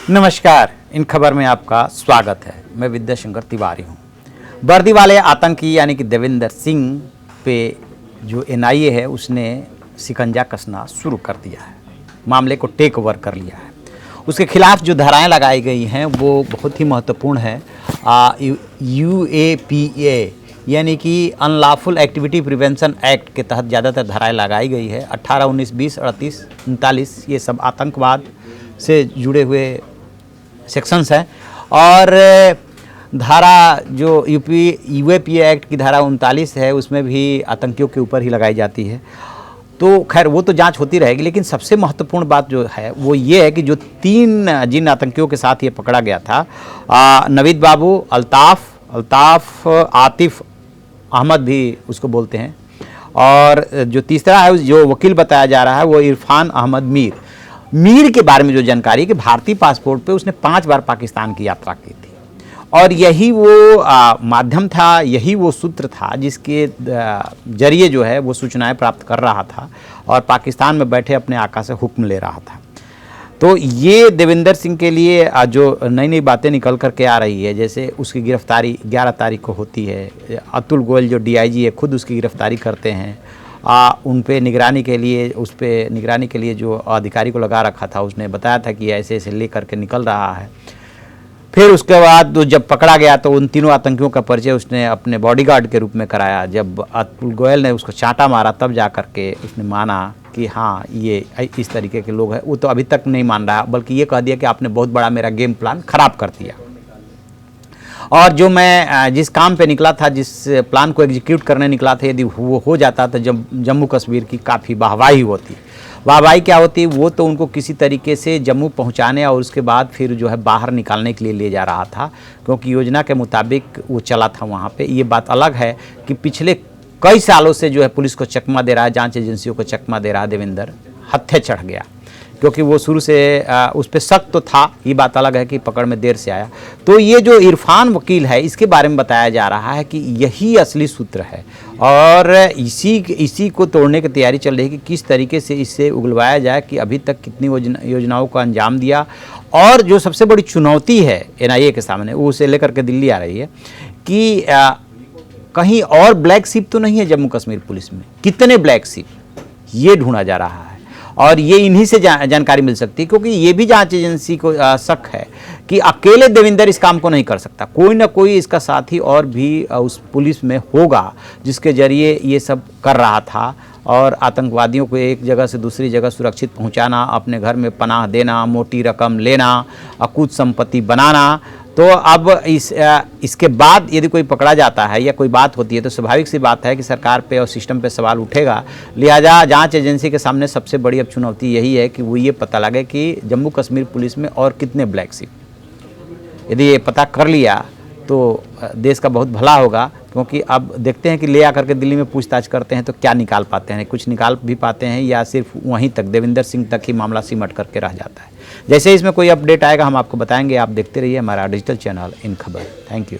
नमस्कार, इन खबर में आपका स्वागत है। मैं विद्याशंकर तिवारी हूँ। वर्दी वाले आतंकी यानी कि देविंदर सिंह पे जो एनआईए है उसने शिकंजा कसना शुरू कर दिया है, मामले को टेक ओवर कर लिया है। उसके खिलाफ जो धाराएं लगाई गई हैं वो बहुत ही महत्वपूर्ण है। UAPA यानी कि अनलॉफुल एक्टिविटी प्रिवेंशन एक्ट के तहत ज़्यादातर धाराएं लगाई गई है। 18, 19, 20, 38, 39 ये सब आतंकवाद से जुड़े हुए सेक्शंस हैं। और धारा जो UAPA एक्ट की धारा 39 है उसमें भी आतंकियों के ऊपर ही लगाई जाती है। तो खैर वो तो जांच होती रहेगी, लेकिन सबसे महत्वपूर्ण बात जो है वो ये है कि जो जिन आतंकियों के साथ ये पकड़ा गया था, नवीद बाबू, अल्ताफ़, आतिफ अहमद भी उसको बोलते हैं, और जो तीसरा है जो वकील बताया जा रहा है वो इरफान अहमद मीर के बारे में जो जानकारी है कि भारतीय पासपोर्ट पे उसने 5 बार पाकिस्तान की यात्रा की थी, और यही वो माध्यम था, यही वो सूत्र था जिसके जरिए जो है वो सूचनाएं प्राप्त कर रहा था और पाकिस्तान में बैठे अपने आका से हुक्म ले रहा था। तो ये देविंदर सिंह के लिए जो नई नई बातें निकल कर के आ रही है, जैसे उसकी गिरफ्तारी 11 तारीख को होती है। अतुल गोयल जो DIG है खुद उसकी गिरफ्तारी करते हैं। उन पे निगरानी के लिए जो अधिकारी को लगा रखा था उसने बताया था कि ऐसे ऐसे ले करके निकल रहा है। फिर उसके बाद जब पकड़ा गया तो उन तीनों आतंकियों का परिचय उसने अपने बॉडीगार्ड के रूप में कराया। जब अतुल गोयल ने उसको चांटा मारा तब जा करके उसने माना कि हाँ ये इस तरीके के लोग हैं। वो तो अभी तक नहीं मान रहा, बल्कि ये कह दिया कि आपने बहुत बड़ा मेरा गेम प्लान ख़राब कर दिया। और जो मैं जिस काम पे निकला था, जिस प्लान को एग्जीक्यूट करने निकला था, यदि वो हो जाता तो जम्मू कश्मीर की काफ़ी वाहवाही होती। वाहवाही क्या होती, वो तो उनको किसी तरीके से जम्मू पहुंचाने और उसके बाद फिर जो है बाहर निकालने के लिए ले जा रहा था, क्योंकि योजना के मुताबिक वो चला था वहाँ पे। ये बात अलग है कि पिछले कई सालों से जो है पुलिस को चकमा दे रहा है, जांच एजेंसियों को चकमा दे रहा है। देविंदर हत्थे चढ़ गया क्योंकि वो शुरू से उस पर शक तो था। ये बात अलग है कि पकड़ में देर से आया। तो ये जो इरफान वकील है इसके बारे में बताया जा रहा है कि यही असली सूत्र है, और इसी को तोड़ने की तैयारी चल रही है कि किस तरीके से इससे उगलवाया जाए कि अभी तक कितनी योजनाओं को अंजाम दिया। और जो सबसे बड़ी चुनौती है NIA के सामने, वो उसे लेकर के दिल्ली आ रही है कि कहीं और ब्लैक शिप तो नहीं है जम्मू कश्मीर पुलिस में। कितने ब्लैक शिप ये ढूंढा जा रहा है, और ये इन्हीं से जानकारी मिल सकती है, क्योंकि ये भी जांच एजेंसी को शक है कि अकेले देविंदर इस काम को नहीं कर सकता। कोई ना कोई इसका साथी और भी उस पुलिस में होगा जिसके जरिए ये सब कर रहा था, और आतंकवादियों को एक जगह से दूसरी जगह सुरक्षित पहुंचाना, अपने घर में पनाह देना, मोटी रकम लेना, अकूत संपत्ति बनाना। तो अब इसके बाद यदि कोई पकड़ा जाता है या कोई बात होती है तो स्वाभाविक सी बात है कि सरकार पे और सिस्टम पे सवाल उठेगा। लिहाजा जांच एजेंसी के सामने सबसे बड़ी अब चुनौती यही है कि वो ये पता लगे कि जम्मू कश्मीर पुलिस में और कितने ब्लैक शिप। यदि ये पता कर लिया तो देश का बहुत भला होगा, क्योंकि अब देखते हैं कि ले आकर के दिल्ली में पूछताछ करते हैं तो क्या निकाल पाते हैं, कुछ निकाल भी पाते हैं या सिर्फ वहीं तक देविंदर सिंह तक ही मामला सिमट करके रह जाता है। जैसे इसमें कोई अपडेट आएगा हम आपको बताएंगे। आप देखते रहिए हमारा डिजिटल चैनल इन खबर। Thank you.